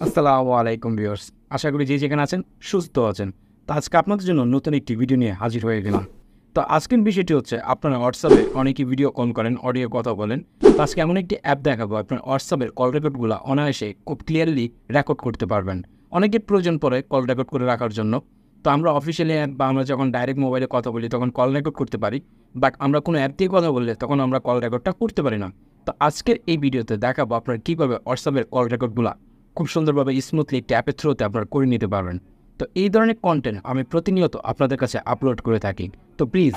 আসসালামু আলাইকুম ভিউয়ার্স, আশা করি যে যেখানে আছেন সুস্থ আছেন। তো আজকে আপনাদের জন্য নতুন একটি ভিডিও নিয়ে হাজির হয়ে গেলাম। তো আজকের বিষয়টি হচ্ছে আপনারা হোয়াটসঅ্যাপে অনেকেই ভিডিও কল করেন, অডিও কথা বলেন। তো আজকে এমন একটি অ্যাপ দেখাবো আপনার হোয়াটসঅ্যাপের কল রেকর্ডগুলো অনায়াসে খুব ক্লিয়ারলি রেকর্ড করতে পারবেন। অনেকের প্রয়োজন পড়ে কল রেকর্ড করে রাখার জন্য। তো আমরা অফিসিয়ালি অ্যাপ বা আমরা যখন ডাইরেক্ট মোবাইলে কথা বলি তখন কল রেকর্ড করতে পারি, বাট আমরা কোনো অ্যাপ দিয়ে কথা বললে তখন আমরা কল রেকর্ডটা করতে পারি না। তো আজকের এই ভিডিওতে দেখাবো আপনারা কীভাবে হোয়াটসঅ্যাপের কল রেকর্ডগুলো খুব সুন্দরভাবে স্মুথলি একটি অ্যাপের থ্রুতে আপনারা করে নিতে পারবেন। তো এই ধরনের কন্টেন্ট আমি প্রতিনিয়ত আপনাদের কাছে আপলোড করে থাকি। তো প্লিজ,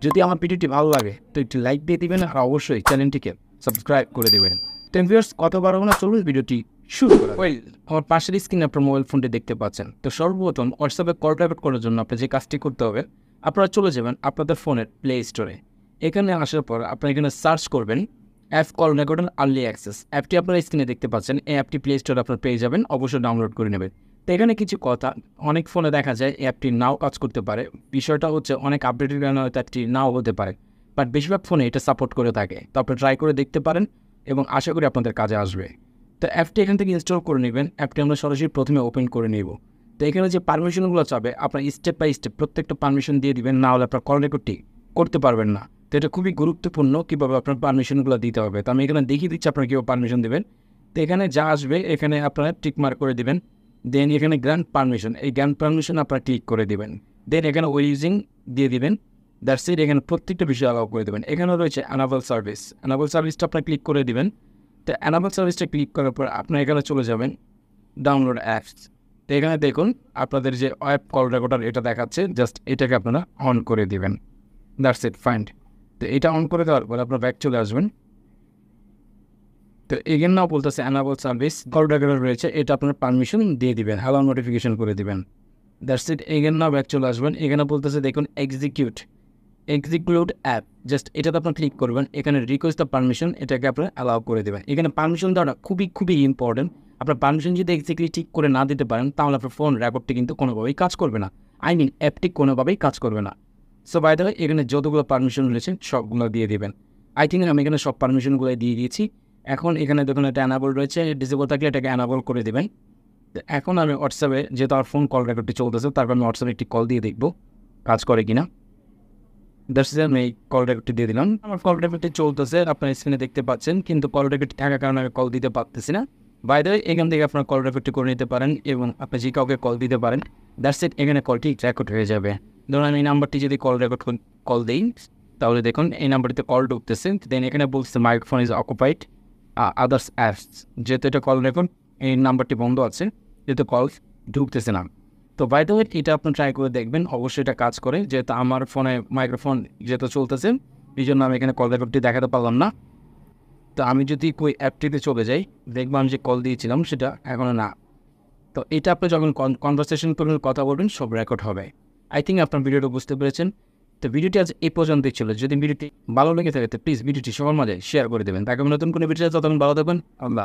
যদি আমার ভিডিওটি ভালো লাগে তো একটি লাইক দিয়ে দিবেন আর অবশ্যই চ্যানেলটিকে সাবস্ক্রাইব করে দেবেন। তো ভিউয়ার্স, কত বারো না, চলুন ভিডিওটি শুরু করা যাক। আমার পাশের স্ক্রিনে আপনার মোবাইল ফোনটি দেখতে পাচ্ছেন। তো সর্বপ্রথম হোয়াটসঅ্যাপে কল রেকর্ড করার জন্য আপনি যে কাজটি করতে হবে, আপনারা চলে যাবেন আপনাদের ফোনের প্লে স্টোরে। এখানে আসার পর আপনারা এখানে সার্চ করবেন app call record early access. অ্যাপটি আপনারা স্ক্রিনে দেখতে পাচ্ছেন। এই অ্যাপটি প্লে স্টোরে আপনার পেয়ে যাবেন, অবশ্যই ডাউনলোড করে নেবেন। তো এখানে কিছু কথা, অনেক ফোনে দেখা যায় এই অ্যাপটি নাও কাজ করতে পারে। বিষয়টা হচ্ছে অনেক আপডেটের কারণে হয়তো অ্যাপটি নাও হতে পারে, বাট বেশিরভাগ ফোনে এটা সাপোর্ট করে থাকে। তো আপনি ট্রাই করে দেখতে পারেন এবং আশা করি আপনাদের কাজে আসবে। তো অ্যাপটি এখান থেকে ইনস্টল করে নেবেন। অ্যাপটি আমরা সরাসরি প্রথমে ওপেন করে নেব। তো এখানে যে পারমিশনগুলো চাবে আপনার স্টেপ বাই স্টেপ প্রত্যেকটা পারমিশন দিয়ে দিবেন, না হলে আপনার কল রেকর্ডটি করতে পারবেন না। তো এটা খুবই গুরুত্বপূর্ণ কীভাবে আপনার পারমিশনগুলো দিতে হবে। তো আমি এখানে দেখিয়ে দিচ্ছি আপনারা কীভাবে পারমিশন দেবেন। তো এখানে যা আসবে এখানে আপনারা টিক মার্ক করে দেবেন। দেন এখানে গ্র্যান্ট পারমিশন, এই গ্র্যান্ট পারমিশন আপনারা ক্লিক করে দেবেন। দেন এখানে ওয়ে ইউজিং দিয়ে দিবেন। That's it. এখানে প্রত্যেকটা বিষয় অ্যালাউ করে দেবেন। এখানে রয়েছে অ্যানাবল সার্ভিস, অ্যানাবল সার্ভিসটা আপনার ক্লিক করে দেবেন। তো অ্যানাবল সার্ভিসটা ক্লিক করার পর আপনার এখানে চলে যাবেন ডাউনলোড অ্যাপস। তো এখানে দেখুন আপনাদের যে অ্যাপ কল রেকর্ডার এটা দেখাচ্ছে, জাস্ট এটাকে আপনারা অন করে দেবেন। That's it, find. তো এটা অন করে দেওয়ার পর আপনার ব্যাক চলে আসবেন। তো এগেন নাও বলতেছে অ্যানাবল সার্ভিস কল রেকর্ডার রয়েছে, এটা আপনার পারমিশন দিয়ে দিবেন, অ্যালাউ নোটিফিকেশন করে দিবেন। That's it. Again now back চলে আসবেন। এখানে বলতেছে দেখুন এক্সিকিউট অ্যাপ, জাস্ট এটাতে আপনার ক্লিক করবেন। এখানে রিকোয়েস্ট দ্য পারমিশন, এটাকে আপনার অ্যালাউ করে দেবেন। এখানে পারমিশন দেওয়াটা খুবই ইম্পর্টেন্ট। আপনার পারমিশন যদি এক্সিকিউট ঠিক করে না দিতে পারেন তাহলে আপনার ফোন রেকর্ডটি কিন্তু কোনোভাবেই কাজ করবে না, অ্যাপটি কোনোভাবেই কাজ করবে না। সো বাই দ্য ওয়ে, এখানে যতগুলো পারমিশন রয়েছে সবগুলো দিয়ে দেবেন। আমি এখানে সব পারমিশনগুলো দিয়ে দিয়েছি। এখন এখানে দেখুন এটা অ্যানাবল রয়েছে, ডিসেবল থাকলে এটাকে অ্যানাবল করে দেবেন। এখন আমি হোয়াটসঅ্যাপে, যেহেতু আমার ফোন কল রেকর্ডটি চলতেছে, তারপর আমি হোয়াটসঅ্যাপে একটি কল দিয়ে দেখব কাজ করে কিনা। দ্যাটস ইট, আমি এই কল রেকর্ডটি দিয়ে দিলাম। আমার কল রেকর্ডটি চলতেছে, আপনার স্ক্রিনে দেখতে পাচ্ছেন, কিন্তু কল রেকর্ডটি থাকার কারণে আমি কল দিতে পারতেছি না। বাই দ্য ওয়ে, এখান থেকে আপনার কল রেকর্ডটি করে নিতে পারেন এবং আপনি যে কাউকে কল দিতে পারেন। দ্যাটস ইট, এখানে কলটি রেকর্ড হয়ে যাবে। ধরুন আমি এই নাম্বারটি যদি কল দিই, তাহলে দেখুন এই নাম্বারটিতে কল ঢুকতেছে। দেন এখানে বলছে microphone is occupied others apps, যেহেতু এটা কল রেকর্ড, এই নাম্বারটি বন্ধ আছে, যেহেতু কল ঢুকতেছে না। তো বাই দ্য ওয়ে, এটা আপনি ট্রাই করে দেখবেন, অবশ্যই এটা কাজ করে। যেহেতু আমার ফোনে মাইক্রোফোন যেহেতু চলতেছে, এই জন্য আমি এখানে কল রেকর্ডটি দেখাতে পারলাম না। তো আমি যদি ওই অ্যাপটিতে চলে যাই, দেখবো আমি যে কল দিয়েছিলাম সেটা এখনও না। তো এটা আপনি যখন কনভারসেশন করবেন, কথা বলবেন, সব রেকর্ড হবে। আই থিঙ্ক আপনার ভিডিওটা বুঝতে পেরেছেন। তো ভিডিওটি আজ এই পর্যন্তই ছিল। যদি ভিডিওটি ভালো লেগে থাকে তো প্লিজ ভিডিওটি সবার মাঝে শেয়ার করে দেবেন। তাকে নতুন কোনো ভিডিও তখন ভালো থাকবেন। আল্লাহ।